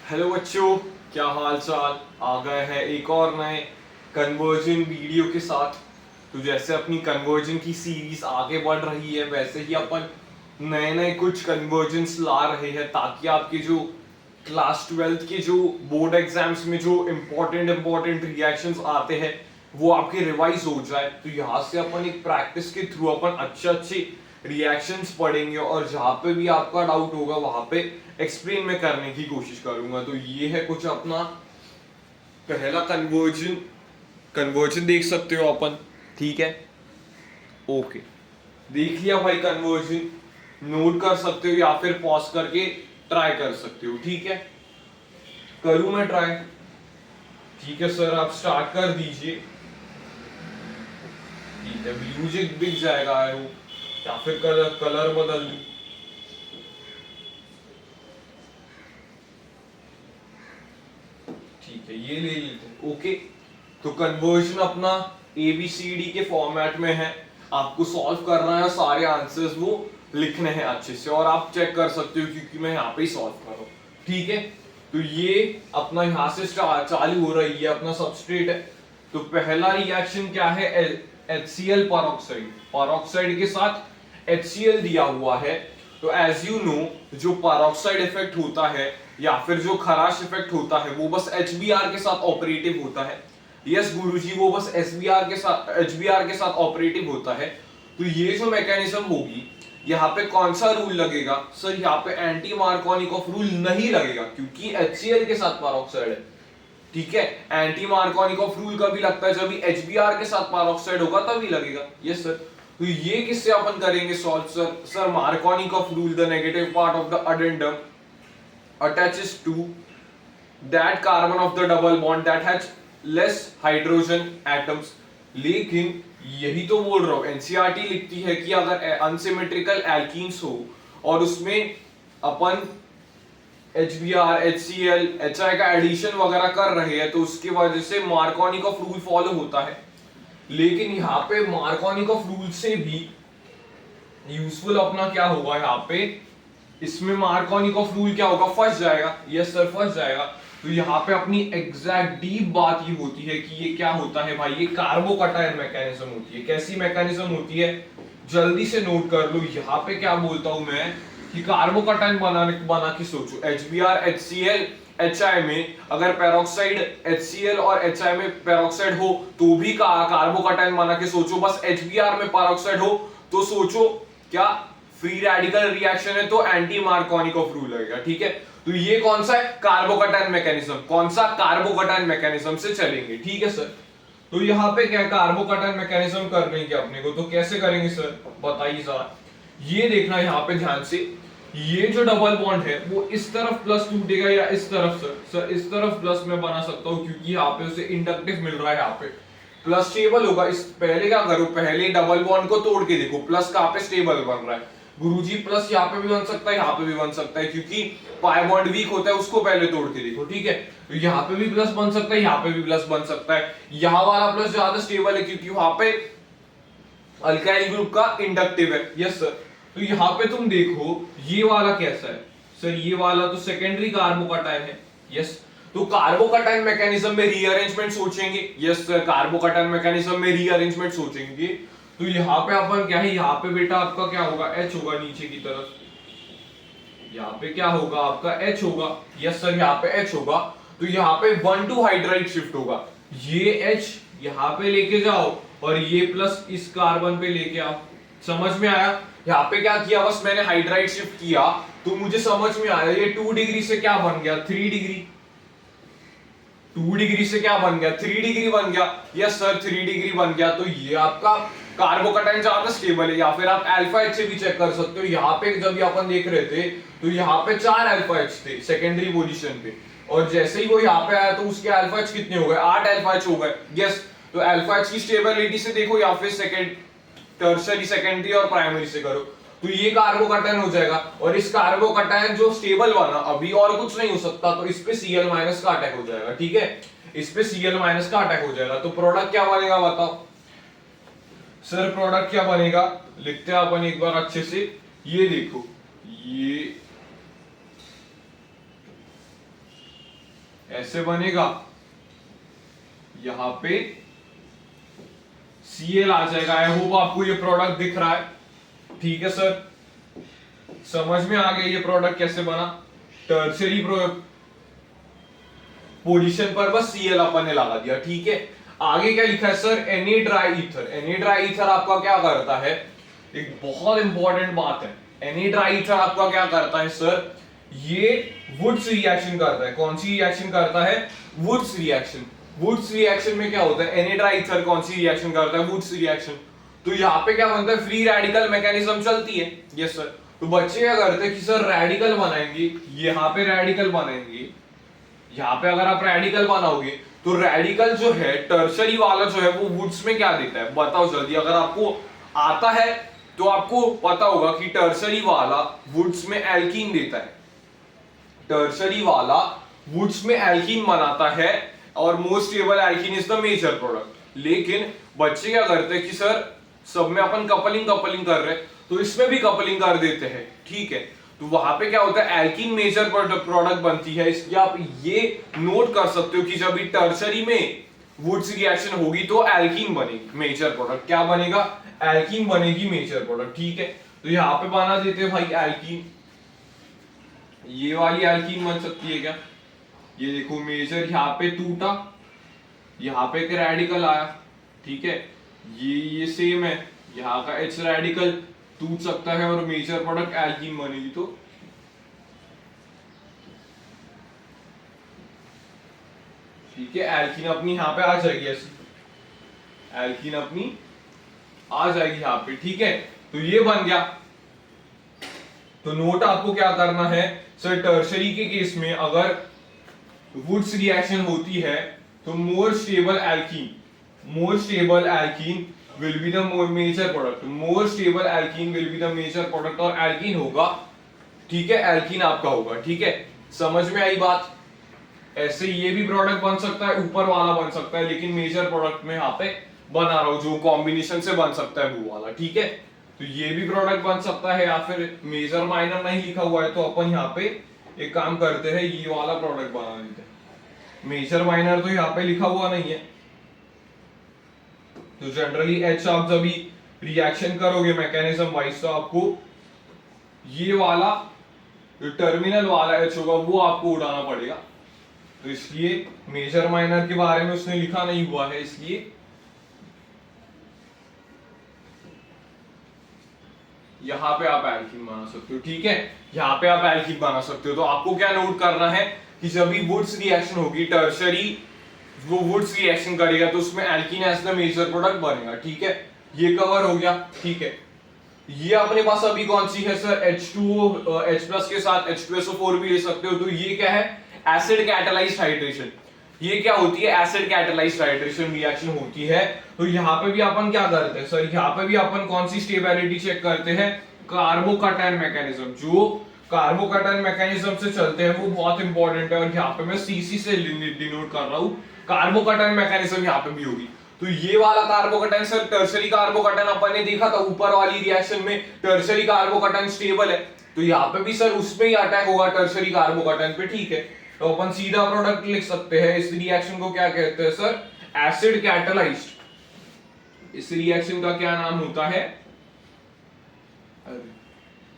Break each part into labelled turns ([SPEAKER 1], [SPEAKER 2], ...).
[SPEAKER 1] Hello बच्चों, क्या हाल चाल। आ गए हैं एक और नए कन्वर्जन वीडियो के साथ। तो जैसे अपनी कन्वर्जन की सीरीज आगे बढ़ रही है वैसे ही अपन नए नए कुछ कन्वर्जन्स ला रहे हैं ताकि आपके जो क्लास 12th के जो बोर्ड एग्जाम्स में जो इम्पोर्टेंट रिएक्शंस आते हैं वो आपके रिवाइज हो जाए। तो यहाँ से अपन एक प्रैक्टिस के थ्रू अपन अच्छे अच्छे रिएक्शंस पढ़ेंगे और जहाँ पे भी आपका डाउट होगा वहां पे एक्सप्लेन में करने की कोशिश करूंगा। तो ये है कुछ अपना पहला कन्वर्जन। कन्वर्जन देख सकते हो अपन, ठीक है। ओके, देख लिया भाई कन्वर्जन। नोट कर सकते हो या फिर पॉज करके ट्राई कर सकते हो, ठीक है। करूं मैं ट्राई? ठीक है सर, आप स्टार्ट कर दीजिए। ठीक है, म्यूजिक दिख जाएगा या फिर कलर कलर बदल दूं? ठीक है, ये ले लेते हैं। ओके, तो कन्वर्जन अपना ABCD के फॉर्मेट में है। आपको सॉल्व करना है, सारे आंसर्स वो लिखने हैं अच्छे से और आप चेक कर सकते हो क्योंकि मैं यहाँ पे ही सॉल्व कर रहा हूँ, ठीक है। तो ये अपना यहाँ से चालू हो रही है, अपना सबस्ट्रेट है। तो पहला रिएक्शन क्या है? HCl पेरोक्साइड, पेरोक्साइड के साथ HCl दिया हुआ है। तो एज यू नो, जो पेरोक्साइड इफेक्ट होता है या फिर जो खराश इफेक्ट होता है वो बस HBr के साथ ऑपरेटिव होता है। यस गुरुजी, वो बस HBr के साथ ऑपरेटिव होता है। तो ये जो मैकेनिज्म होगी, यहाँ पे कौन सा रूल लगेगा? सर यहाँ पे एंटी मार्कोनिकॉफ रूल नहीं लगेगा क्योंकि HCl के साथ पेरोक्साइड है, ठीक है। एंटी मार्कोनिकॉफ रूल कभी लगता है जब HBr के साथ पेरोक्साइड होगा तभी लगेगा। Yes sir. तो ये किससे अपन करेंगे solve? Sir Markovnikov rule, the negative part of the addendum attaches to that carbon of the double bond that has less hydrogen atoms। लेकिन यही तो बोल रहा हूं, एनसीईआरटी लिखती है कि अगर अनसिमेट्रिकल एल्कीन्स हो और उसमें अपन HBr, HCl, HI का एडिशन वगैरह कर रहे हैं तो उसकी वजह से मार्कोनिकॉफ रूल फॉलो होता है। लेकिन यहाँ पे मार्कोनिकॉफ रूल से भी यूजफुल अपना क्या होगा? यहाँ पे इसमें मार्कोनिकॉफ रूल क्या होगा? फंस जाएगा। यस सर, फंस जाएगा। तो यहाँ पे अपनी एग्जैक्ट डीप बात ये होती है कि ये क्या होता है भाई? ये कार्बोकटायन मैकेनिज्म होती है। कैसी मैकेनिज्म होती है? जल्दी से नोट कर लो। यहाँ पे क्या बोलता हूं मैं कि कार्बोकटायन बना के सोचो। HBr, HCl, HI में अगर पेरोक्साइड HCl और HI में पेरोक्साइड हो तो भी कार्बोकटायन बना के सोचो। बस HBr में पेरोक्साइड हो तो सोचो क्या फ्री रेडिकल रिएक्शन है तो एंटी मार्कोनिकॉफ रूल लगेगा, ठीक है। तो ये कौन सा है? Carbocation mechanism. कौन सा? कार्बोकटायन मैकेनिज्म से चलेंगे, ठीक है सर। तो यहाँ पे क्या कार्बोकटायन मैकेनिज्म कर लेंगे अपने को, तो कैसे करेंगे सर बताइए जरा। ये देखना यहाँ पे ध्यान से, ये जो डबल बॉन्ड है वो इस तरफ प्लस टूटेगा या इस तरफ? सर इस तरफ प्लस में बना सकता हूँ क्योंकि यहाँ पे उसे इंडक्टिव मिल रहा है, यहाँ पे प्लस स्टेबल होगा। इस पहले क्या करो, पहले डबल बॉन्ड को तोड़ के देखो प्लस कहाँ पे स्टेबल बन रहा है। गुरुजी प्लस यहाँ पे भी बन सकता है, यहाँ पे भी बन सकता है क्योंकि पाई बॉन्ड वीक होता है, उसको पहले तोड़ के देखो, ठीक है। तो यहाँ पे भी प्लस बन सकता है, यहाँ पे भी प्लस बन सकता है। यहाँ वाला प्लस ज्यादा स्टेबल है क्योंकि वहां पे अल्काइल ग्रुप का इंडक्टिव है। Yes sir. तो यहाँ पे तुम देखो ये वाला कैसा है? सर ये वाला तो सेकेंडरी कार्बोकटायन है। यस। तो कार्बोकटायन मैकेनिज्म में रीअरेंजमेंट सोचेंगे। यस सर, कार्बोकटायन मैकेनिज्म में रीअरेंजमेंट सोचेंगे। तो यहाँ पे अपन क्या है, यहाँ पे बेटा आपका क्या होगा? H होगा नीचे की तरफ। यहाँ पे क्या होगा आपका? H होगा। यस सर, यहाँ पे H होगा। तो यहाँ पे 1 हाइड्राइड शिफ्ट होगा। ये H यहाँ पे लेके जाओ और ये प्लस इस कार्बन पे लेके आओ। समझ में आया? यहाँ पे क्या किया, बस मैंने हाइड्राइड शिफ्ट किया तो मुझे समझ में आया ये 2 डिग्री से क्या बन गया? 3 डिग्री। 2 डिग्री से क्या बन गया? 3 डिग्री बन गया। यस सर, 3 डिग्री बन गया। तो ये आपका कार्बोकटायन ज्यादा स्टेबल है। या फिर आप अल्फा एच से भी चेक कर सकते हो। यहाँ पे जब ये अपन देख रहे थे तो यहाँ पे 4 अल्फा एच थे सेकेंडरी पोजीशन पे, और जैसे ही वो यहाँ पे आया तो उसके अल्फा एच कितने हो गए? 8 अल्फा एच हो गए। यस। तो अल्फा एच की स्टेबिलिटी से देखो या फिर टर्शरी, सेकेंडरी और प्राइमरी से करो तो ये कार्बोकटायन हो जाएगा। और इस कार्बोकटायन जो स्टेबल बना अभी और कुछ नहीं हो सकता, तो इस पे Cl- का अटैक हो जाएगा, ठीक है। इस पे Cl- का अटैक हो जाएगा। तो प्रोडक्ट क्या बनेगा बताओ सर? प्रोडक्ट क्या बनेगा? लिखते हैं अपन एक बार अच्छे से। ये देखो, ये ऐसे बनेगा, यहां पे Cl आ जाएगा। आई होप आपको ये प्रोडक्ट दिख रहा है, ठीक है सर, समझ में आ गया ये प्रोडक्ट कैसे बना। टर्शियरी पोजीशन पर बस Cl अपन ने लगा दिया, ठीक है। आगे क्या लिखा है sir, Na dry ether. Na dry ether आपका क्या करता है, एक बहुत इंपॉर्टेंट बात है। Na ड्राई ईथर आपका क्या करता है सर, ये वुड्स रिएक्शन करता है। कौन सी रिएक्शन करता है, वुड्स रिएक्शन। वुड्स रिएक्शन में क्या होता है, Na ड्राई ईथर कौन सी रिएक्शन करता है, वुड्स रिएक्शन। तो यहाँ पे क्या बनता है, फ्री रेडिकल मैकेनिज्म चलती है। Yes sir. तो बच्चे क्या करते हैं कि सर रेडिकल बनाएंगे, यहाँ पे रेडिकल बनाएंगे, यहाँ पे अगर आप रेडिकल बनाओगे तो रेडिकल जो है टर्शरी वाला जो है वो वुड्स में क्या देता है, बताओ जल्दी। अगर आपको आता है तो आपको पता होगा कि टर्शरी वाला वुड्स में एल्कीन देता है। टर्शरी वाला वुड्स में एल्कीन बनाता है और most stable alkene is the major product. लेकिन बच्चे क्या करते हैं कि सर सब में अपन कपलिंग कर रहे हैं तो इसमें भी कपलिंग कर देते हैं, ठीक है। तो वहां पे क्या होता है, एल्कीन मेजर प्रोडक्ट बनती है। इसलिए आप ये नोट कर सकते हो कि जब भी टर्शरी में वुड्स रिएक्शन होगी तो एल्कीन बनेगी मेजर प्रोडक्ट। क्या बनेगा, एल्कीन बनेगी मेजर प्रोडक्ट, ठीक है। तो यहाँ पे बना देते हैं भाई एल्कीन, ये वाली एल्कीन बन सकती है क्या, ये देखो मेजर यहाँ पे टूटा, यहाँ पे एक रेडिकल आया, ठीक है। ये सेम है, यहाँ का H रेडिकल टूट सकता है और मेजर प्रोडक्ट एल्कीन बनेगी। तो ठीक है, एल्कीन अपनी यहाँ पे आ जाएगी, ऐसी एल्कीन अपनी आ जाएगी यहाँ पे, ठीक है। तो ये बन गया। तो नोट आपको क्या करना है सर, टर्शरी के केस में अगर वुड्स रिएक्शन होती है तो more stable alkene will be the major product, more stable alkene will be the major product और एल्कीन होगा, ठीक है, एल्कीन आपका होगा, ठीक है। समझ में आई बात। ऐसे ये भी प्रोडक्ट बन सकता है, ऊपर वाला बन सकता है, लेकिन मेजर प्रोडक्ट में यहाँ पे बना रहा हूं जो कॉम्बिनेशन से बन सकता है वो वाला, ठीक है। तो ये भी प्रोडक्ट बन सकता है, या फिर मेजर माइनर नहीं लिखा हुआ है तो अपन यहाँ पे एक काम करते हैं, ये वाला प्रोडक्ट बना देते हैं। मेजर माइनर तो यहाँ पे लिखा हुआ नहीं है, तो जनरली H आप जब भी रिएक्शन करोगे मैकेनिज्म वाइज तो आपको ये वाला जो टर्मिनल वाला H होगा वो आपको उड़ाना पड़ेगा। तो इसलिए मेजर माइनर के बारे में उसने लिखा नहीं हुआ है, इसलिए यहां पे आप एल्कीन बना सकते हो, ठीक है। यहां पे आप एल्कीन बना सकते हो। तो आपको क्या नोट करना है कि जब भी वुड्स रिएक्शन होगी, टर्शरी वो वुड्स रिएक्शन करेगा तो उसमें alkene as the major product बनेगा, ठीक है। ये कवर हो गया, ठीक है। ये अपने पास अभी कौन सी है सर, H2O H+ के साथ H2SO4 भी ले सकते हो। तो ये क्या है, एसिड कैटालाइज्ड हाइड्रेशन। ये क्या होती है, एसिड कैटालाइज्ड हाइड्रेशन रिएक्शन होती है। तो यहाँ पे भी अपन क्या करते हैं सर, यहाँ पे भी अपन कौन सी स्टेबिलिटी चेक करते हैं, कार्बोकैटायन मैकेनिज्म। जो कार्बोकैटायन मैकेनिज्म से चलते हैं वो बहुत इंपॉर्टेंट है, और यहाँ पे मैं CC से डिनोट कर रहा हूँ। कार्बोकैटायन मैकेनिज्म यहाँ पे भी होगी। तो ये वाला कार्बोकैटायन सर, टर्शरी कार्बोकैटायन अपन ने देखा था ऊपर वाली रिएक्शन में, टर्शरी कार्बोकैटायन स्टेबल है, तो यहाँ पे भी सर उसमें ही अटैक होगा टर्शरी कार्बोकैटायन पे, ठीक है। तो अपन सीधा प्रोडक्ट लिख सकते हैं। इस रिएक्शन को क्या कहते हैं सर, एसिड कैटालाइज्ड। इस रिएक्शन का क्या नाम होता है,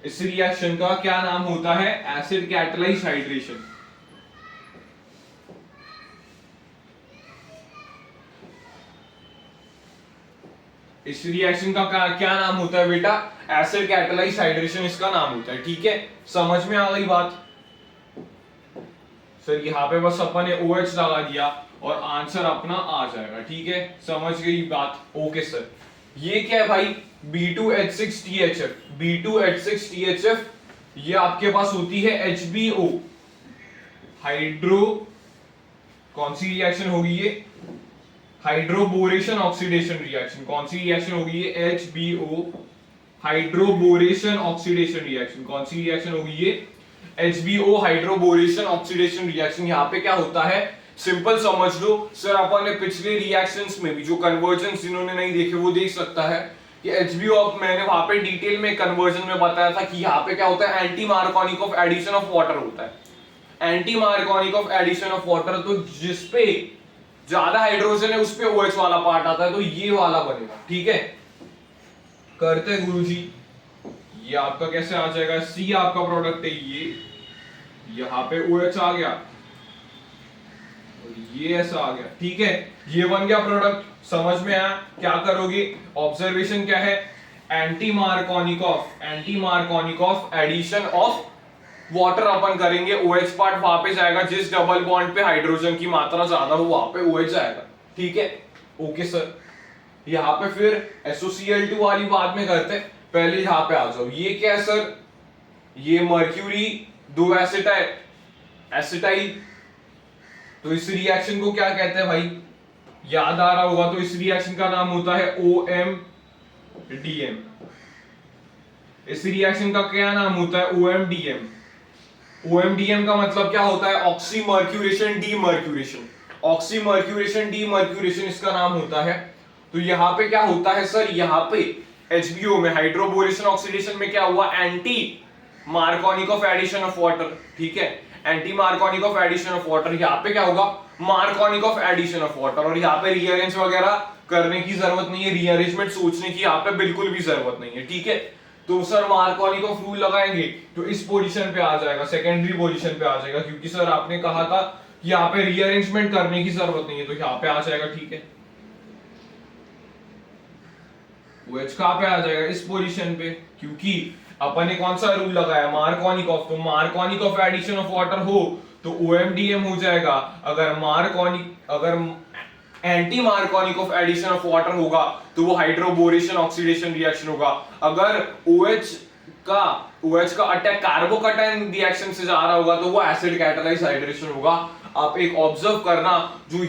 [SPEAKER 1] इस रिएक्शन का क्या नाम होता है, एसिड कैटालाइज्ड हाइड्रेशन। इस रिएक्शन का क्या नाम होता है बेटा, एसिड कैटालाइज्ड हाइड्रेशन इसका नाम होता है, ठीक है। समझ में आ गई बात सर। यहाँ पे बस अपन ने OH लगा दिया और आंसर अपना आ जाएगा, ठीक है। समझ गई बात, ओके सर। ये क्या है भाई, B2H6THF। B2H6THF ये आपके पास होती है HBO, हाइड्रो, कौन सी रिएक्शन होगी ये, हाइड्रोबोरेशन ऑक्सीडेशन रिएक्शन। कौन सी रिएक्शन होगी ये, HBO, हाइड्रोबोरेशन ऑक्सीडेशन रिएक्शन। कौन सी रिएक्शन होगी ये, HBO हाइड्रोबोरेशन ऑक्सीडेशन रिएक्शन। यहाँ पे क्या होता है, सिंपल समझ लो सर। अपन ने पिछले रिएक्शंस में भी जो कन्वर्जन जिन्होंने नहीं देखे वो देख सकता है कि HBO, अब मैंने वहां पे डिटेल में कन्वर्जन में बताया था कि यहाँ पे क्या होता है, anti Markovnikov of addition of water होता है। Anti Markovnikov of addition of water, तो जिसपे ज्यादा हाइड्रोजन है उस पे OH वाला पार्ट आता है, तो ये वाला बनेगा। ठीक है, करते हैं गुरुजी। ये आपका कैसे आ जाएगा, C आपका प्रोडक्ट है, ये यहाँ पे OH आ गया और ये ऐसा आ गया। ठीक है, ये बन गया प्रोडक्ट। समझ में आया? क्या करोगे, ऑब्जर्वेशन क्या है, anti Markovnikov of addition of water अपन करेंगे, OH पार्ट वहां पे जाएगा, जिस डबल बॉन्ड पे हाइड्रोजन की मात्रा ज्यादा हो वहां पे OH जाएगा। ठीक है, ओके सर। यहाँ पे फिर SOCl2 वाली बात में करते हैं, पहले यहाँ पे आ जाओ। ये क्या है सर, ये मर्क्यूरी 2 एसिटाइल, तो इस रिएक्शन को क्या कहते हैं भाई, याद आ रहा होगा, तो इस रिएक्शन का नाम होता है OMDM। इस रिएक्शन का क्या नाम होता है, OMDM। OMDM का मतलब क्या होता है, oxy mercuration demercuration, oxy mercuration demercuration इसका नाम होता है। तो यहाँ पे क्या होता है सर, यहाँ पे HBO में हाइड्रोबोरेशन ऑक्सीडेशन में क्या हुआ, anti Markovnikov of addition of water. ठीक है, anti Markovnikov of addition of water, यहाँ पे क्या होगा, Markovnikov of addition of water. और यहाँ पे रीअरेंज वगैरह करने की जरूरत नहीं है, रीअरेंजमेंट सोचने की यहाँ पे बिल्कुल भी जरूरत नहीं है। ठीक है, तो सर मार्कोनिक ऑफ रूल लगाएंगे तो इस पोजीशन पे आ जाएगा, सेकेंडरी पोजीशन पे आ जाएगा, क्योंकि सर आपने कहा था यहाँ पे रीअरेंजमेंट करने की जरूरत नहीं है, तो यहाँ पे आ जाएगा। ठीक है, OH कहां पे आ जाएगा, इस पोजीशन पे, क्योंकि अपन ने कौन सा रूल लगाया, मार्कोनिक ऑफ, तो Markovnikov of addition of water हो तो OMDM हो जाएगा। अगर anti Markovnikov of addition of water होगा तो वो हाइड्रोबोरेशन ऑक्सीडेशन रिएक्शन होगा। अगर OH का अटैक कार्बोकैटायन रिएक्शन से जा रहा होगा तो वो एसिड कैटालाइज हाइड्रेशन होगा। आप एक ऑब्जर्व करना, जो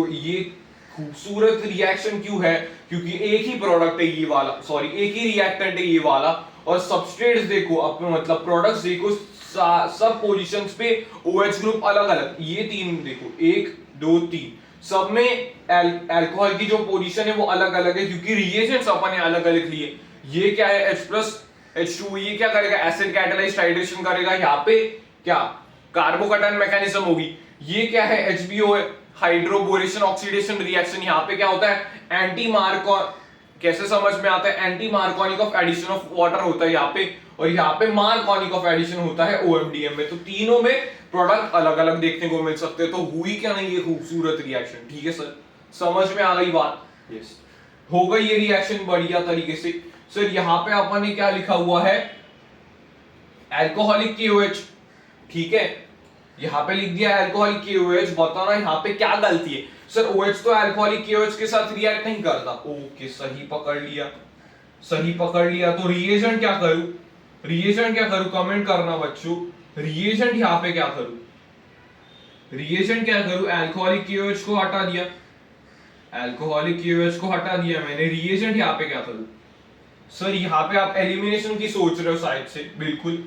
[SPEAKER 1] ये खूबसूरत रिएक्शन क्यों है, क्योंकि एक ही प्रोडक्ट है ये वाला, सॉरी एक ही रिएक्टेंट है ये वाला, और सबस्ट्रेट्स देखो अपने मतलब प्रोडक्ट्स देखो, सब पोजीशंस पे OH ग्रुप अलग अलग, ये तीन देखो 1 2 3, सब में अल्कोहल की जो पोजीशन है वो अलग अलग है, क्योंकि रिएजेंट्स अपन ने अलग अलग लिए। ये क्या है H+H2, ये क्या करेगा, एसिड कैटालाइज्ड हाइड्रेशन करेगा, यहाँ पे क्या कार्बोकैटायन मैकेनिज्म होगी। ये क्या है, HBO है, हाइड्रोबोरेशन ऑक्सीडेशन रिएक्शन। यहाँ पे क्या होता है, एंटी मार्को, कैसे समझ में आता है, anti Markovnikov of addition of water होता है यहाँ पे, और यहाँ पे मार्कोनिक ऑफ एडिशन होता है OMDM में। तो तीनों में प्रोडक्ट अलग अलग देखने को मिल सकते हैं। तो हुई क्या नहीं ये खूबसूरत रिएक्शन। ठीक है सर, समझ में आ गई बात, यस, हो गई ये रिएक्शन बढ़िया तरीके से। सर यहाँ पे अपन ने क्या लिखा हुआ है, अल्कोहलिक KOH। ठीक है, यहाँ पे लिख दिया अल्कोहलिक KOH, बताना यहाँ पे क्या गलती है। सर OH तो अल्कोहलिक KOH के साथ रिएक्ट नहीं करता। ओके, सही पकड़ लिया, सही पकड़ लिया। तो रिएजेंट क्या करूं, रिएजेंट क्या करूं, कमेंट करना बच्चों, रिएजेंट यहाँ पे क्या करूं, रिएजेंट क्या करूं, अल्कोहलिक KOH को हटा दिया, अल्कोहलिक KOH को हटा दिया मैंने, रिएजेंट यहाँ पे क्या करूं। सर यहाँ पे आप एलिमिनेशन की सोच रहे हो शायद से, बिल्कुल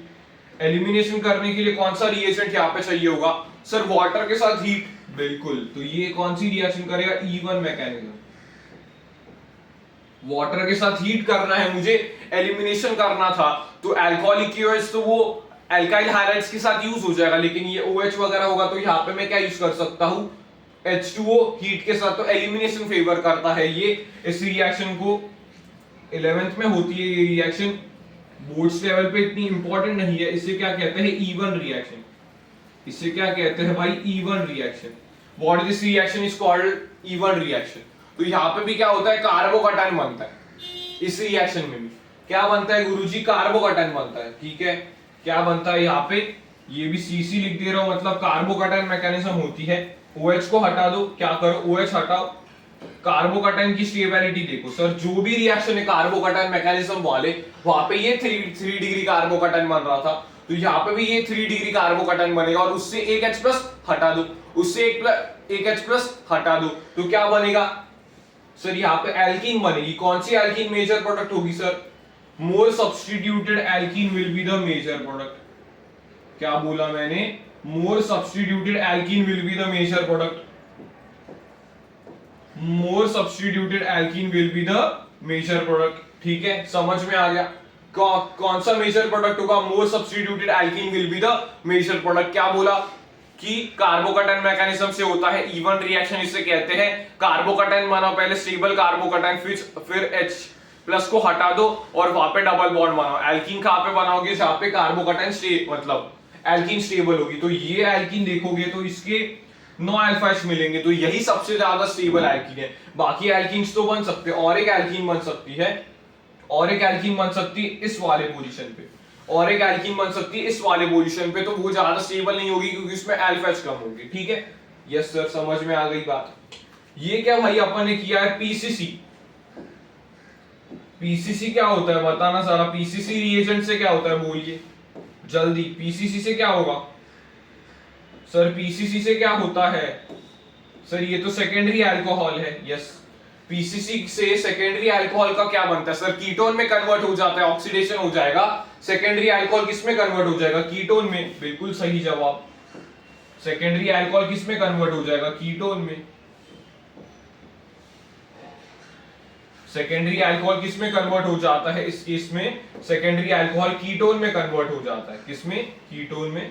[SPEAKER 1] एलिमिनेशन करने के लिए कौन सा रिएजेंट यहाँ पे चाहिए होगा, सर वाटर के साथ हीट, बिल्कुल। तो ये कौन सी रिएक्शन करेगा, E1 मैकेनिज्म, वाटर के साथ हीट करना है मुझे, एलिमिनेशन करना था, तो अल्कोहलिक KOH तो वो अल्काइल हाइड्राइड्स के साथ यूज हो जाएगा, लेकिन ये OH वगैरह होगा तो यहाँ पे मैं क्या यूज कर सकता हूँ, H2O हीट के साथ, तो एलिमिनेशन फेवर करता है ये। इस रिएक्शन को 11th में होती है ये रिएक्शन, बोर्ड्स लेवल पे इतनी इंपॉर्टेंट नहीं है। इसे क्या कहते हैं, E1 रिएक्शन, इसे क्या कहते हैं भाई, E1 reaction. What this reaction is called, E1 reaction. तो यहाँ पे भी क्या होता है, कार्बोकैटायन बनता है। इस रिएक्शन में भी क्या बनता है गुरुजी, कार्बोकैटायन बनता है। ठीक है, क्या बनता है यहाँ पे, ये भी CC लिख दे रहा हूं, मतलब कार्बोकैटायन मैकेनिज्म होती है। OH को हटा दो, क्या करो, OH हटाओ, कार्बोकैटायन की स्टेबिलिटी देखो। सर जो भी रिएक्शन है कार्बोकैटायन मैकेनिज्म वाले, वहां पे ये 3 डिग्री कार्बोकैटायन बन रहा था, तो यहाँ पे भी ये 3 डिग्री कार्बोकैटायन बनेगा, और उससे एक H+ हटा दो, उससे एक H+ हटा दो, तो क्या बनेगा सर, यहाँ पे एल्कीन बनेगी। कौन सी एल्कीन मेजर प्रोडक्ट होगी sir, more substituted alkene will be the major product. क्या बोला मैंने, more substituted alkene will be the major product, more substituted alkene will be the major product. ठीक है, समझ में आ गया। कौन सा मेजर प्रोडक्ट होगा, more substituted alkene will be the major product. क्या बोला कि कार्बोकैटायन मैकेनिज्म से होता है इवन रिएक्शन, इसे कहते हैं कार्बोकैटायन बनाओ पहले स्टेबल कार्बोकैटायन, फिर H प्लस को हटा दो और वहां पे डबल बॉन्ड बनाओ। एल्कीन कहां पे बनाओगे, जहां पे कार्बोकैटायन मतलब एल्कीन स्टेबल होगी। तो ये एल्कीन देखोगे तो इसके 9 अल्फा H मिलेंगे, तो यही सबसे ज्यादा स्टेबल एल्कीन है। बाकी एल्कीन्स तो बन सकते हैं, और एक एल्कीन बन सकती है, और एक एल्कीन बन सकती है इस वाले पोजीशन पे, और एक एल्कीन बन सकती है इस वाले पोजीशन पे, तो वो ज्यादा स्टेबल नहीं होगी क्योंकि उसमें अल्फा H कम होगी। ठीक है, यस सर, समझ में आ गई बात। ये क्या भाई अपन ने किया है पीसीसी। पीसीसी क्या होता है बताना सारा, पीसीसी रिएजेंट से क्या होता है बोलिए जल्दी। पीसीसी से क्या होगा सर, पीसीसी से क्या होता है सर, ये तो सेकेंडरी अल्कोहल है। यस, पीसीसी से सेकेंडरी अल्कोहल का क्या बनता है सर, कीटोन में कन्वर्ट हो जाता है, ऑक्सीडेशन हो जाएगा। सेकेंडरी अल्कोहल किस में कन्वर्ट हो जाएगा, कीटोन में। बिल्कुल सही जवाब, सेकेंडरी अल्कोहल किस में कन्वर्ट हो जाएगा, कीटोन में। सेकेंडरी अल्कोहल किस में कन्वर्ट हो जाता है, इस केस में सेकेंडरी अल्कोहल कीटोन में कन्वर्ट हो जाता है। किसमें, कीटोन में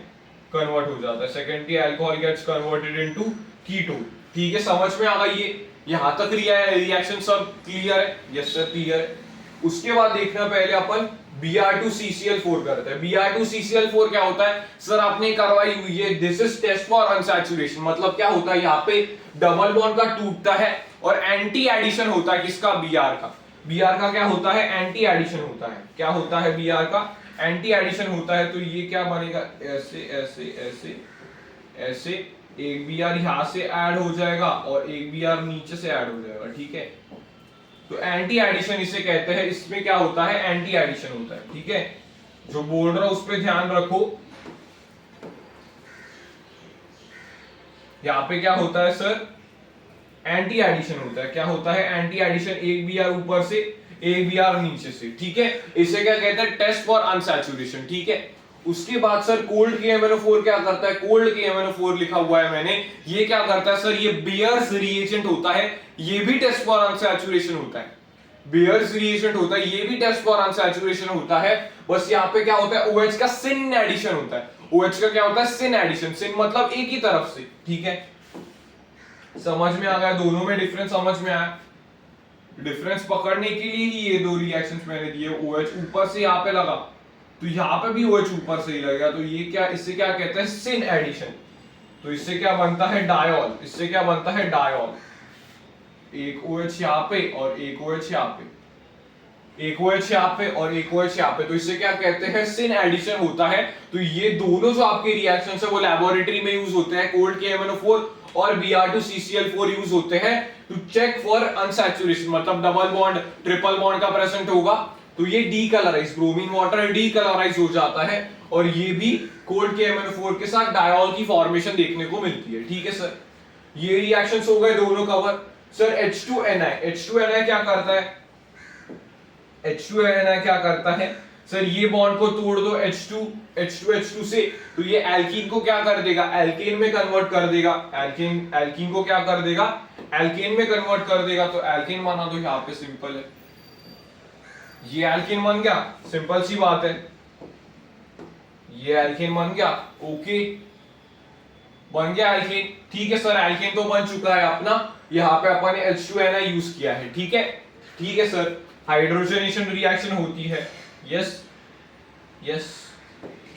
[SPEAKER 1] कन्वर्ट हो जाता है। Secondary alcohol gets converted into ketone. ठीक है, समझ में आ गई ये, यहां तक रिएक्शन सब क्लियर है। यस सर, क्लियर है। उसके बाद देखना पहले अपन Br2CCl4 करते हैं। Br2CCl4 क्या होता है सर, आपने करवाई हुई है, this is test for unsaturation. मतलब क्या होता है, यहाँ पे डबल बॉन्ड का टूटता है और एंटी एडिशन होता है किसका, Br का। Br का क्या होता है, एंटी एडिशन होता है। क्या होता है Br का, एंटी एडिशन होता है। तो ये क्या बनेगा, ऐसे ऐसे ऐसे ऐसे, एक Br यहां से ऐड हो जाएगा और एक Br नीचे से ऐड हो जाएगा। ठीक है, तो एंटी एडिशन इसे कहते हैं। इसमें क्या होता है, एंटी एडिशन होता है। ठीक है, जो बोल रहा हूं उस पर ध्यान रखो। यहां पे क्या होता है सर, एंटी एडिशन होता है। क्या होता है, एंटी एडिशन, एक Br ऊपर से एक Br नीचे से। ठीक है, इसे क्या कहते हैं, टेस्ट फॉर अनसैचुरेशन। ठीक है, उसके बाद सर कोल्ड KMnO4 क्या करता है, कोल्ड KMnO4 लिखा हुआ है मैंने, ये क्या करता है सर, ये बेयर्स रिएजेंट होता है, ये भी टेस्ट फॉर अनसैचुरेशन होता है। बेयर्स रिएजेंट होता है, ये भी टेस्ट फॉर अनसैचुरेशन होता है। बस यहाँ पे क्या होता है, OH का सिन एडिशन होता है। OH का क्या होता है, सिन एडिशन। सिन मतलब एक ही तरफ से। ठीक है, समझ में आ गया, दोनों में डिफरेंस समझ में आया। डिफरेंस पकड़ने के लिए ही ये दो रिएक्शंस मैंने दिए। OH ऊपर से यहाँ पे लगा तो यहाँ पे भी OH ऊपर से ही लगेगा, तो ये क्या, इससे क्या कहते हैं, सिन एडिशन। तो इससे क्या बनता है, डायॉल। इससे क्या बनता है, डायॉल। एक OH यहाँ पे और एक OH यहाँ पे, एक OH यहाँ पे और एक OH यहाँ पे, तो इसे क्या कहते हैं, सिन एडिशन होता है। तो ये दोनों जो आपके रिएक्शंस है वो लैबोरेटरी में यूज होते हैं। कोल्ड KMnO4 और Br2CCl4 यूज होते हैं टू चेक फॉर अनसैचुरेशन, मतलब डबल बॉन्ड ट्रिपल बॉन्ड का प्रेजेंट होगा तो ये डीकलराइज, ब्रोमीन वाटर डीकलराइज हो जाता है, और ये भी कोल्ड KMnO4 के साथ डायॉल की फॉर्मेशन देखने को मिलती है। ठीक है सर, ये रिएक्शंस हो गए दोनों कवर। सर H2Ni, H2Ni क्या करता है, H2Ni क्या करता है सर, ये बॉन्ड को तोड़ दो H2 से, तो ये एल्कीन को क्या कर देगा, एल्केन में कन्वर्ट कर देगा। एल्कीन को क्या कर देगा, एल्केन में कन्वर्ट कर देगा। तो एल्केन बना दो, यहाँ पे सिंपल है, ये एल्केन बन गया, सिंपल सी बात है, ये एल्केन बन गया। ओके, बन गया एल्केन। ठीक है सर, एल्केन तो बन चुका है अपना, यहाँ पे अपन ने H2Ni यूज किया है। ठीक है, ठीक है सर, हाइड्रोजनेशन रिएक्शन होती है। यस यस,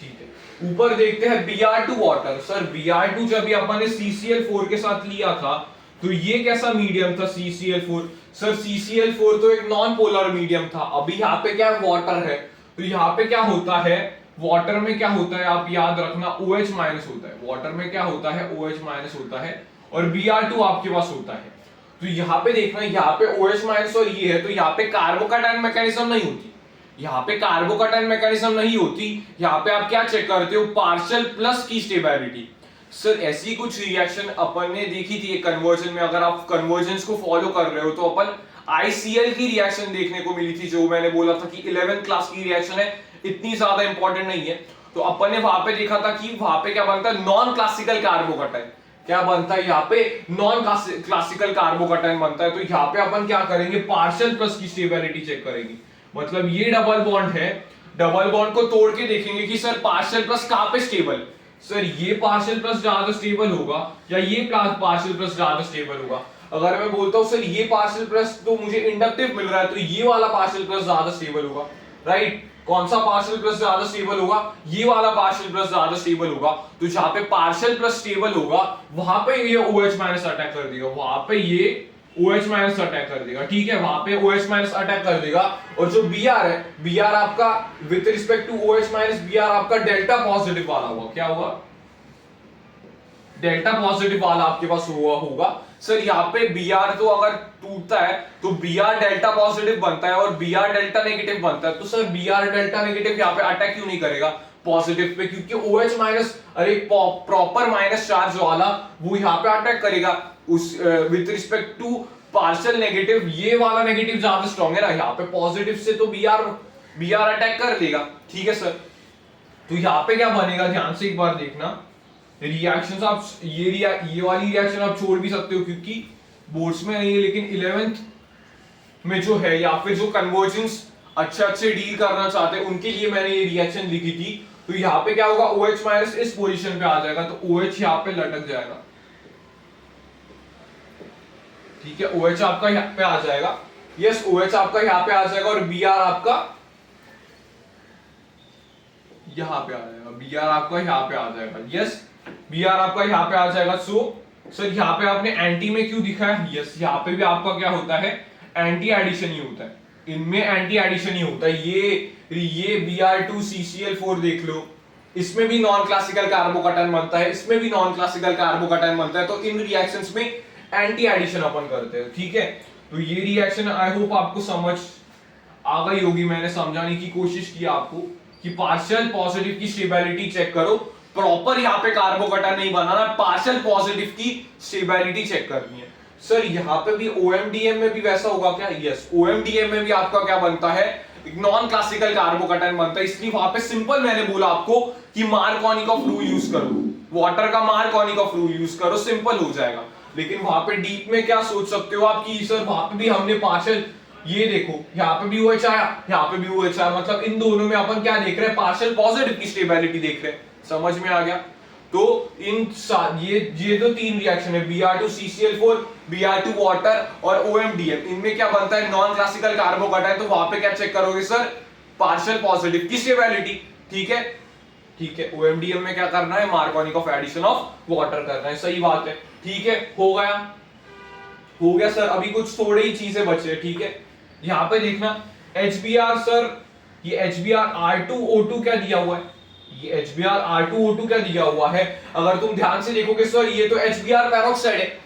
[SPEAKER 1] ठीक है। ऊपर देखते हैं Br2 वाटर। सर Br2 जब भी अपन ने CCl4 के साथ लिया था तो ये कैसा मीडियम था, CCl4। सर CCl4 तो एक नॉन पोलर मीडियम था। अभी यहाँ पे क्या वाटर है, तो यहाँ पे क्या होता है, वाटर में क्या होता है, आप याद रखना OH माइनस होता है। वाटर में क्या होता है, OH माइनस होता है, और Br2 आपके पास होता है। तो यहाँ पे देखना, यहाँ पे OH माइनस और ये है, तो यहाँ पे कार्बोकैटायन मैकेनिज्म नहीं होती, यहाँ पे कार्बोकैटायन मैकेनिज्म नहीं होती। यहाँ पे आप क्या चेक करते हो, पार्शियल प्लस की स्टेबिलिटी। सर ऐसी कुछ रिएक्शन अपन ने देखी थी कन्वर्जन में, अगर आप कन्वर्जेंस को फॉलो कर रहे हो तो अपन ICl की रिएक्शन देखने को मिली थी, जो मैंने बोला था कि 11th क्लास की रिएक्शन है, इतनी ज्यादा इंपॉर्टेंट नहीं है। तो अपन ने वहां पे देखा था कि वहां पे क्या बनता है, नॉन क्लासिकल कार्बोकैटायन। क्या बनता है यहाँ पे, नॉन क्लासिकल कार्बोकैटायन बनता है। तो यहाँ पे अपन क्या करेंगे, पार्शियल प्लस की स्टेबिलिटी चेक करेंगे। मतलब ये डबल बॉन्ड है, डबल बॉन्ड को तोड़ के देखेंगे कि सर पार्शियल प्लस कहां पे स्टेबल, सर ये पार्शियल प्लस ज्यादा स्टेबल होगा या ये पार्शियल प्लस ज्यादा स्टेबल होगा। अगर मैं बोलता हूं सर ये पार्शियल प्लस तो मुझे इंडक्टिव मिल रहा है, तो ये वाला पार्शियल प्लस ज्यादा स्टेबल होगा, राइट। कौन सा पार्शियल प्लस ज्यादा स्टेबल होगा, ये वाला पार्शियल प्लस ज्यादा स्टेबल होगा। तो जहां पे पार्शियल प्लस स्टेबल होगा वहां पे ये OH माइनस अटैक कर देगा, वहां पे ये OH माइनस अटैक कर देगा, ठीक है, वहां पे OH माइनस अटैक कर देगा। और जो Br है, Br आपका with respect to OH minus Br आपका डेल्टा पॉजिटिव वाला होगा, क्या होगा, डेल्टा पॉजिटिव वाला आपके पास होगा। सर यहाँ पे Br तो अगर टूटता है तो Br डेल्टा पॉजिटिव बनता है और Br डेल्टा नेगेटिव बनता है, तो सर Br डेल्टा नेगेटिव यहाँ पे अटैक क्यों नहीं करेगा पॉजिटिव पे, क्योंकि OH माइनस अरे प्रॉपर माइनस चार्ज वाला वो यहाँ पे अटैक करेगा उस with respect to partial negative, ये वाला नेगेटिव ज्यादा स्ट्रॉन्ग है ना, यहाँ पे पॉजिटिव से तो Br अटैक कर लेगा, ठीक है सर। तो यहाँ पे क्या बनेगा, ध्यान से एक बार देखना, रिएक्शंस आप ये वाली रिएक्शन आप छोड़ भी सकते हो क्योंकि बोर्ड्स में नहीं है, लेकिन 11th में जो है या फिर जो कन्वर्जेंस अच्छे डील करना चाहते हैं उनके लिए मैंने ये रिएक्शन लिखी थी। तो यहाँ पे क्या होगा, OH माइनस इस पोजीशन पे आ जाएगा, तो OH यहाँ पे लटक जाएगा, ठीक है, OH आपका यहाँ पे आ जाएगा, यस OH आपका यहाँ पे आ जाएगा और Br आपका यहाँ पे आ जाएगा, Br आपका यहाँ पे आ जाएगा, यस Br आपका यहाँ पे आ जाएगा। सो सर यहाँ पे आपने एंटी में क्यों दिखा है, यस यहाँ पे भी आपका क्या होता है, एंटी एडिशन ही होता है, इनमें एंटी एडिशन ही होता है। ये Br2CCl4 देख लो, इसमें भी नॉन क्लासिकल कार्बोकैटायन बनता है, इसमें भी नॉन क्लासिकल कार्बोकैटायन बनता है, तो इन रिएक्शंस में एंटी एडिशन अपन करते हैं, ठीक है। तो ये रिएक्शन आई होप आपको समझ आ गई होगी, मैंने समझाने की कोशिश की आपको कि पार्शियल पॉजिटिव की स्टेबिलिटी चेक करो, प्रॉपर यहाँ पे कार्बोकैटायन नहीं बनाना, पार्शियल पॉजिटिव की स्टेबिलिटी चेक करनी है। सर यहाँ पे भी OMDM में भी वैसा होगा क्या, यस OMDM में भी आपका क्या बनता है, नॉन क्लासिकल कार्बोकैटायन बनता है, इसलिए वहां पे सिंपल मैंने बोला आपको कि मार्कोनिकॉफ रूल यूज करो, वाटर का मार्कोनिकॉफ रूल यूज करो, सिंपल हो जाएगा। लेकिन वहां पे डीप में क्या सोच सकते हो आप कि सर वहां पे भी हमने पार्शियल, ये देखो यहाँ पे भी OH आया, यहाँ पे भी OH आया, मतलब इन दोनों में अपन क्या देख रहे हैं, पार्शियल पॉजिटिव की स्टेबिलिटी देख रहे हैं, समझ में आ गया। तो ये दो तीन रिएक्शन है, Br2CCl4, Br2 वाटर और OMDM, इनमें क्या बनता है, नॉन क्लासिकल कार्बोकैटायन, तो वहां पे क्या चेक करोगे सर, पार्शियल पॉजिटिव की स्टेबिलिटी, ठीक है, ठीक है। OMDM में क्या करना है, मार्कोनिकॉफ एडिशन ऑफ वाटर करना है, सही बात है, ठीक है, हो गया सर। अभी कुछ थोड़े ही चीजें बचे, ठीक है, यहाँ पे देखना HBr, सर ये HBr क्या दिया हुआ है, ये HBr क्या दिया हुआ है, अगर तुम ध्यान से देखोगे सर ये तो HBr पेरोक्साइड है,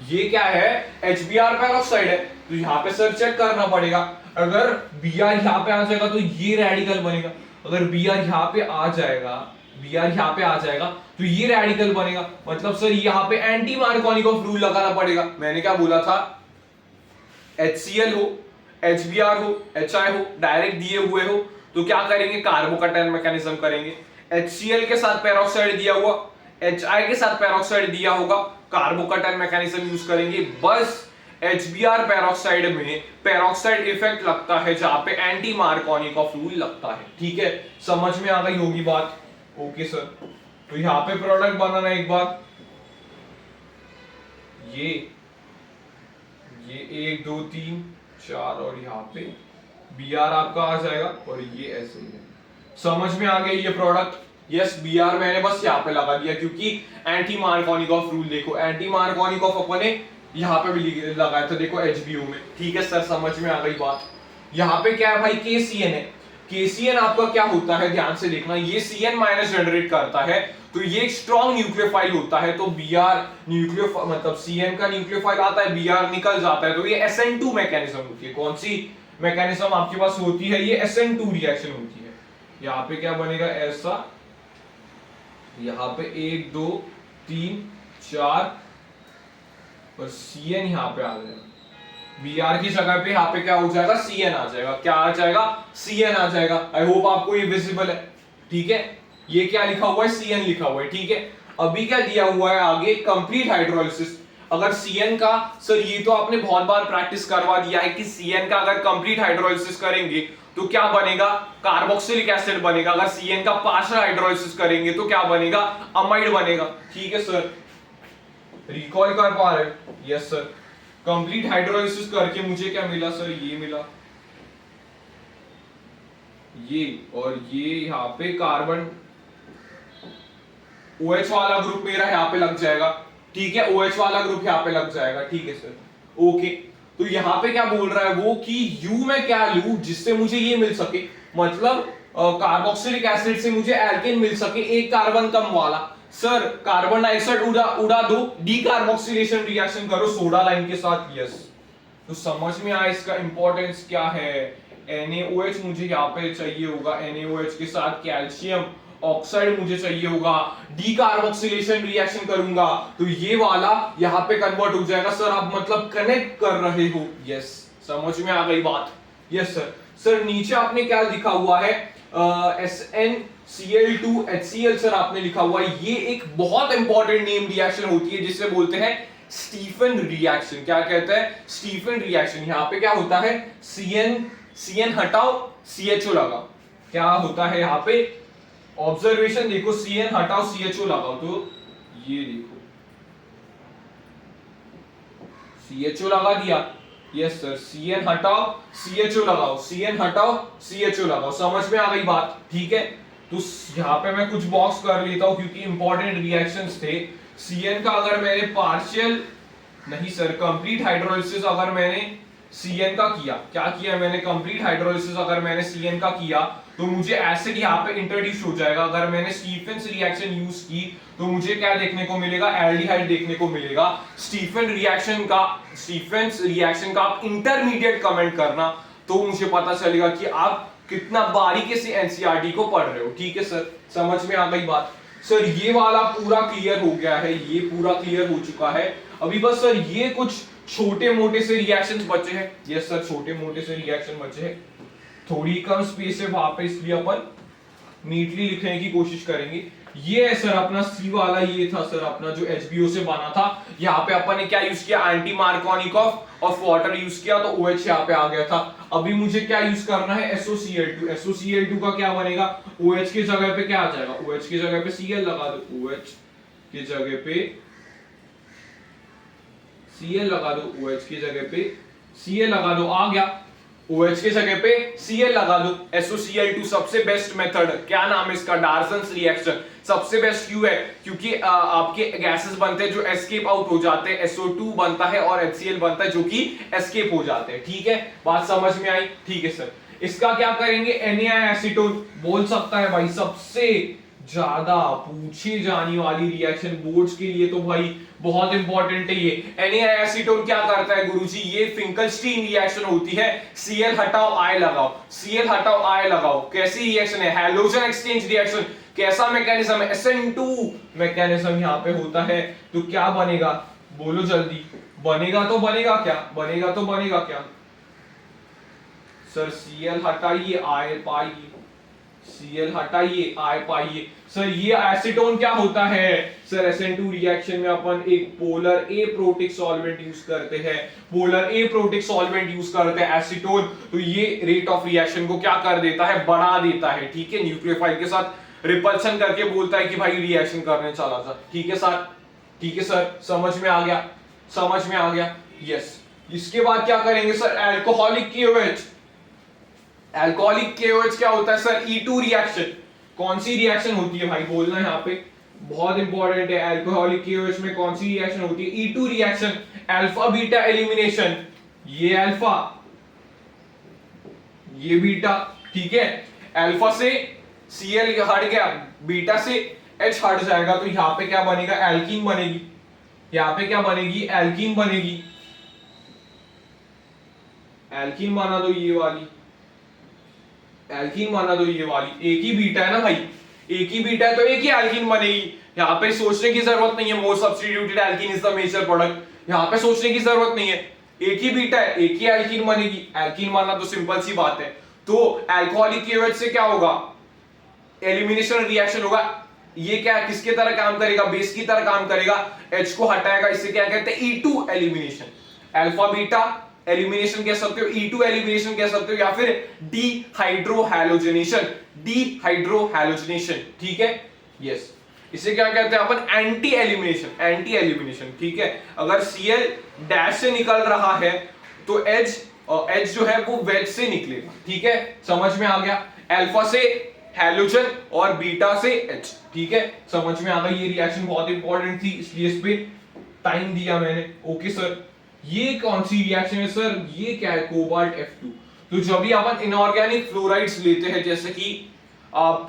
[SPEAKER 1] ये क्या है, HBr पेरोक्साइड है, तो यहाँ पे सर चेक करना पड़ेगा, अगर Br यहाँ पे आ जाएगा तो ये रेडिकल बनेगा, अगर Br यहाँ पे आ जाएगा तो ये रेडिकल बनेगा, मतलब सर यहाँ पे एंटी मार्कोनिकॉफ रूल लगाना पड़ेगा। मैंने क्या बोला था, HCl हो, HBr हो, HI हो, डायरेक्ट दिए हुए हो तो क्या करेंगे, कार्बोकैटायन मैकेनिज्म करेंगे, HCl के साथ पेरोक्साइड दिया हुआ, HI के साथ पेरोक्साइड दिया होगा, कार्बोकैटायन मैकेनिज्म यूज करेंगे। बस HBr पेरोक्साइड में पेरोक्साइड इफेक्ट लगता है जहां पे एंटी मार्कोनिकॉफ रूल लगता है, ठीक है, समझ में आ गई होगी बात, ओके सर। तो यहाँ पे प्रोडक्ट बनाना एक बार, ये 1 2 3 4 और यहाँ पे Br आपका आ जाएगा और ये ऐसे ही है, समझ में आ गया ये प्रोडक्ट, यस Br मैंने बस यहाँ पे लगा दिया क्योंकि एंटी मार्कोनिकॉफ रूल, देखो एंटी मार्कोनिकॉफ अपने यहाँ पे भी लगाया था, देखो HBO में, ठीक है सर, समझ में आ गई बात। यहाँ पे क्या है भाई, KCN है, KCN आपका क्या होता है, ध्यान से देखना, ये CN माइनस जनरेट करता है, तो ये एक स्ट्रॉन्ग न्यूक्लियोफाइल होता है, तो Br मतलब CN का न्यूक्लियोफाइल आता है, Br निकल जाता है, तो ये SN2 मैकेनिज्म होती है, कौन सी मैकेनिज्म आपके पास होती है, ये SN2 रिएक्शन होती है। यहाँ पे क्या बनेगा, ऐसा, यहाँ पे 1 2 3 4 और CN यहाँ पे आ जाएगा, Br की जगह पे यहाँ पे क्या हो जाएगा, CN आ जाएगा, क्या आ जाएगा, CN आ जाएगा। आई होप आपको ये विजिबल है, ठीक है, ये क्या लिखा हुआ है, CN लिखा हुआ है, ठीक है। अभी क्या दिया हुआ है आगे, कंप्लीट हाइड्रोलिसिस, अगर CN का, सर ये तो आपने बहुत बार प्रैक्टिस करवा दिया है कि CN का अगर कंप्लीट हाइड्रोलिसिस करेंगे तो क्या बनेगा, कार्बोक्सिलिक एसिड बनेगा। अगर CN का पार्शियल हाइड्रोलाइसिस करेंगे तो क्या बनेगा, अमाइड बनेगा। ठीक है सर, रिकॉल कर पा रहे हो? Yes sir. कंप्लीट हाइड्रोलाइसिस करके मुझे क्या मिला सर, ये मिला, ये और ये यहाँ पे कार्बन OH वाला ग्रुप मेरा यहाँ पे लग जाएगा। ठीक है, OH वाला ग्रुप यहाँ पे लग जाएगा। ठीक है सर, ओके। तो यहाँ पे क्या बोल रहा है वो कि U में क्या लूं जिससे मुझे ये मिल सके, मतलब कार्बोक्सिलिक एसिड से मुझे एल्केन मिल सके, एक कार्बन कम वाला। सर कार्बन डाइऑक्साइड उड़ा दो, डीकार्बोक्सिलेशन रिएक्शन करो सोडा लाइन के साथ। यस, तो समझ में आया इसका इंपॉर्टेंस क्या है। NaOH मुझे यहाँ पे चाहिए होगा, NaOH के साथ कैल्शियम ऑक्साइड मुझे चाहिए होगा, डीकार्बोक्सिलेशन रिएक्शन करूंगा तो ये वाला यहाँ पे कन्वर्ट हो जाएगा। सर आप मतलब कनेक्ट कर रहे हो। यस, समझ में आ गई बात। Yes sir. सर नीचे आपने क्या लिखा हुआ है, SnCl2HCl सर आपने लिखा हुआ है। ये एक बहुत इंपॉर्टेंट नेम रिएक्शन होती है जिसे बोलते हैं स्टीफन रिएक्शन। क्या कहते हैं, स्टीफन रिएक्शन। यहाँ पे क्या होता है, CN हटाओ CHO लगाओ। क्या होता है यहाँ पे, ऑब्जर्वेशन देखो, CN हटाओ CHO लगाओ, तो ये देखो CHO लगा दिया। यस सर, CN हटाओ CHO लगाओ, CN हटाओ CHO लगाओ। समझ में आ गई बात। ठीक है, तो यहाँ पे मैं कुछ बॉक्स कर लेता हूं क्योंकि इंपॉर्टेंट रिएक्शंस थे। CN का अगर मैंने पार्शियल नहीं सर, कंप्लीट हाइड्रोलाइसिस अगर मैंने CN का किया, क्या किया मैंने, कंप्लीट हाइड्रोलाइसिस अगर मैंने CN का किया तो मुझे एसिड यहाँ पे इंट्रोड्यूस हो जाएगा। अगर मैंने स्टीफेंस रिएक्शन यूज की तो मुझे क्या देखने को मिलेगा, एल्डिहाइड देखने को मिलेगा। स्टीफेंस रिएक्शन का आप इंटरमीडिएट कमेंट करना तो मुझे पता चलेगा कि आप कितना बारीकी से एनसीईआरटी को पढ़ रहे हो। ठीक है सर, समझ में आ गई बात। सर ये वाला पूरा क्लियर हो गया है, ये पूरा क्लियर हो चुका है। अभी बस सर ये कुछ छोटे मोटे से रिएक्शंस बचे हैं। यस सर, छोटे मोटे से रिएक्शन बचे हैं, थोड़ी कम स्पेस है वहां पे, इसलिए अपन नीटली लिखने की कोशिश करेंगे। ये है सर अपना सी वाला, ये था सर अपना जो HBO से बना था। यहाँ पे अपन ने क्या यूज किया, एंटी मार्कोनिकॉफ और वाटर यूज किया तो OH यहाँ पे आ गया था। अभी मुझे क्या यूज करना है, SOCl2। SOCl2 का क्या बनेगा, OH की जगह पे क्या आ जाएगा, OH की जगह पे Cl लगा दो, OH की जगह पे Cl लगा दो, OH की जगह पे Cl लगा दो, आ गया। OH की जगह पे Cl लगा दो, SOCl2 सबसे बेस्ट मेथड। क्या नाम है इसका, डार्सन्स रिएक्शन। सबसे बेस्ट क्यों है, क्योंकि आपके गैसेस बनते हैं जो एस्केप आउट हो जाते हैं, SO2 बनता है और HCl बनता है जो कि एस्केप हो जाते हैं। ठीक है, बात समझ में आई। ठीक है सर, इसका क्या करेंगे, NaAceton बोल सकता है भाई, सबसे ज्यादा पूछी जाने वाली रिएक्शन बोर्ड्स के लिए तो भाई बहुत इंपॉर्टेंट है ये। NaAceton क्या करता है गुरुजी, ये फिंकलस्टीन रिएक्शन होती है। Cl हटाओ I लगाओ, Cl हटाओ I लगाओ। कैसी रिएक्शन है, हैलोजन एक्सचेंज रिएक्शन। कैसा मैकेनिज्म है, SN2 मैकेनिज्म यहाँ पे होता है। तो क्या बनेगा, बोलो जल्दी, बनेगा तो बनेगा क्या, बनेगा तो बनेगा क्या सर, Cl हटाइए I पाइए, Cl हटाइए I पाइए। सर ये एसीटोन क्या होता है, सर SN2 रिएक्शन में अपन एक पोलर ए प्रोटिक सॉल्वेंट यूज करते हैं, पोलर ए प्रोटिक सॉल्वेंट यूज करते हैं एसीटोन। तो ये रेट ऑफ रिएक्शन को क्या कर देता है, बढ़ा देता है। ठीक है, न्यूक्लियोफाइल के साथ रिपल्शन करके बोलता है कि भाई रिएक्शन करने चला जा। ठीक है सर, ठीक है सर, समझ में आ गया, समझ में आ गया। यस, इसके बाद क्या करेंगे sir, alcoholic KOH। Alcoholic KOH क्या होता है सर, E2 रिएक्शन। कौन सी रिएक्शन होती है भाई, बोलना यहाँ पे बहुत इंपॉर्टेंट है। अल्कोहलिक KOH में कौन सी रिएक्शन होती है, E2 reaction, alpha beta elimination. ये अल्फा, ये बीटा। ठीक है, अल्फा से Cl हट गया, बीटा से H हट जाएगा, तो यहाँ पे क्या बनेगा, एल्कीन बनेगी। यहाँ पे क्या बनेगी, एल्कीन बनेगी। एल्कीन बना दो ये वाली, एल्कीन बना दो ये वाली। एक ही बीटा है ना भाई, एक ही बीटा है तो एक ही एल्कीन बनेगी। यहाँ पे सोचने की जरूरत नहीं है, most substituted alkene is the major product. यहाँ पे सोचने की जरूरत नहीं है, एक ही बीटा है, एक ही एल्कीन बनेगी। एल्कीन बनना तो सिंपल सी बात है। तो अल्कोहलिक KOH से क्या होगा, एलिमिनेशन रिएक्शन होगा। ये क्या किसके तरह काम करेगा, बेस की तरह काम करेगा, H को हटाएगा। इसे क्या कहते हैं, E2 elimination. Alpha beta elimination कह सकते हो, E2 एलिमिनेशन कह सकते हो, या फिर डीहाइड्रोहैलोजिनेशन, डीहाइड्रोहैलोजिनेशन, ठीक है। यस, इसे क्या कहते हैं अपन, एंटी एलिमिनेशन, एंटी एलिमिनेशन, ठीक है। अगर Cl डैश से निकल रहा है तो H जो है वो वेज से निकलेगा, ठीक है, समझ में आ गया। अल्फा से हैलोजन और बीटा से H, ठीक है, समझ में आ गया। ये रिएक्शन बहुत इंपॉर्टेंट थी इसलिए इस पे टाइम दिया मैंने। ओके सर, ये कौन सी रिएक्शन है सर, ये क्या है, कोबाल्ट F2। तो जब भी अपन इनऑर्गेनिक फ्लोराइड्स लेते हैं, जैसे कि आप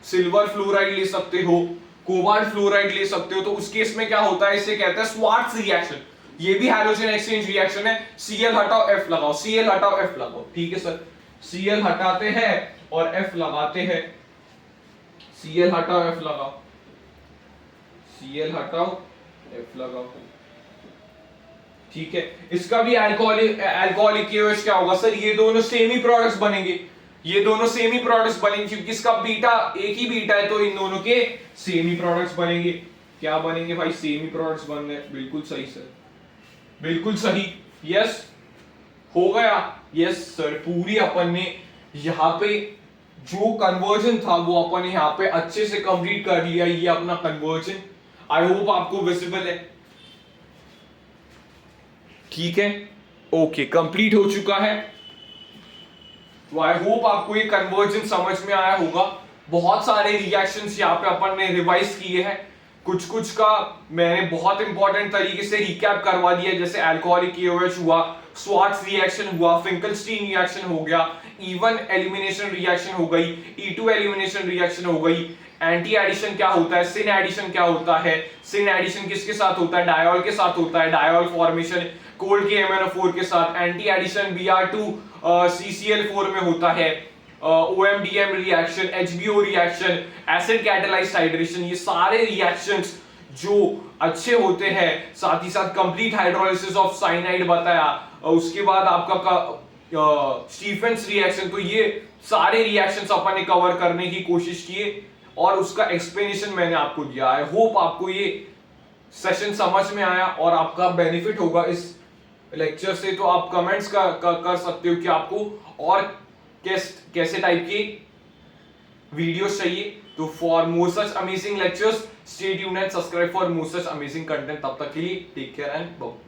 [SPEAKER 1] सिल्वर फ्लोराइड ले सकते हो, कोबाल्ट फ्लोराइड ले सकते हो, तो उस केस में क्या होता है, इसे कहते हैं स्वार्ट्स रिएक्शन। ये भी हैलोजन एक्सचेंज रिएक्शन है। Cl हटाओ F लगाओ, Cl हटाओ F लगाओ, ठीक है सर। Cl हटाते हैं और F लगाते हैं, Cl हटाओ F लगाओ, Cl हटाओ F लगाओ, ठीक है। इसका भी अल्कोहलिक KOH क्या होगा सर, ये दोनों सेम ही प्रोडक्ट्स बनेंगे, ये दोनों सेम ही प्रोडक्ट्स बनेंगे, क्योंकि इसका बीटा एक ही बीटा है, तो इन दोनों के सेम ही प्रोडक्ट्स बनेंगे। क्या बनेंगे भाई, सेम ही प्रोडक्ट्स बन रहे, बिल्कुल सही सर, बिल्कुल सही। यस, हो गया। यस सर, पूरी अपन ने यहाँ पे जो कन्वर्जन था वो अपन ने यहाँ पे अच्छे से कंप्लीट कर लिया। ये अपना कन्वर्जन, आई होप आपको विजिबल है, ठीक है। ओके, कंप्लीट हो चुका है। तो आई होप आपको ये कन्वर्जन समझ में आया होगा। बहुत सारे रिएक्शंस यहाँ पे अपन ने रिवाइज किए हैं, कुछ कुछ का मैंने बहुत इंपॉर्टेंट तरीके से रिकैप करवा दिया, जैसे अल्कोहलिक KOH हुआ, स्वार्ट्स रिएक्शन हुआ, फिंकलस्टीन रिएक्शन हो गया, इवन एलिमिनेशन रिएक्शन हो गई, E2 एलिमिनेशन रिएक्शन हो गई, एंटी एडिशन क्या होता है, सिन एडिशन क्या होता है, सिन एडिशन किसके साथ होता है, डायोल के साथ होता है, डायोल फॉर्मेशन कोल्ड के MnO4 के साथ, एंटी एडिशन Br2 CCl4 में होता है, OMDM reaction, HBO reaction, acid catalysed hydration, ये सारे रिएक्शंस जो अच्छे होते हैं। साथ ही साथ कंप्लीट हाइड्रोलिसिस ऑफ साइनाइड बताया, उसके बाद आपका स्टीफेंस रिएक्शन। तो ये सारे रिएक्शंस अपन ने कवर करने की कोशिश की और उसका एक्सप्लेनेशन मैंने आपको दिया। आई होप आपको ये सेशन समझ में आया और आपका बेनिफिट होगा इस लेक्चर से। तो आप कमेंट्स कर सकते हो कि आपको और कैसे टाइप की वीडियोस चाहिए। तो for more such amazing lectures stay tuned and subscribe for more such amazing content. तब तक के लिए टेक केयर एंड बाय।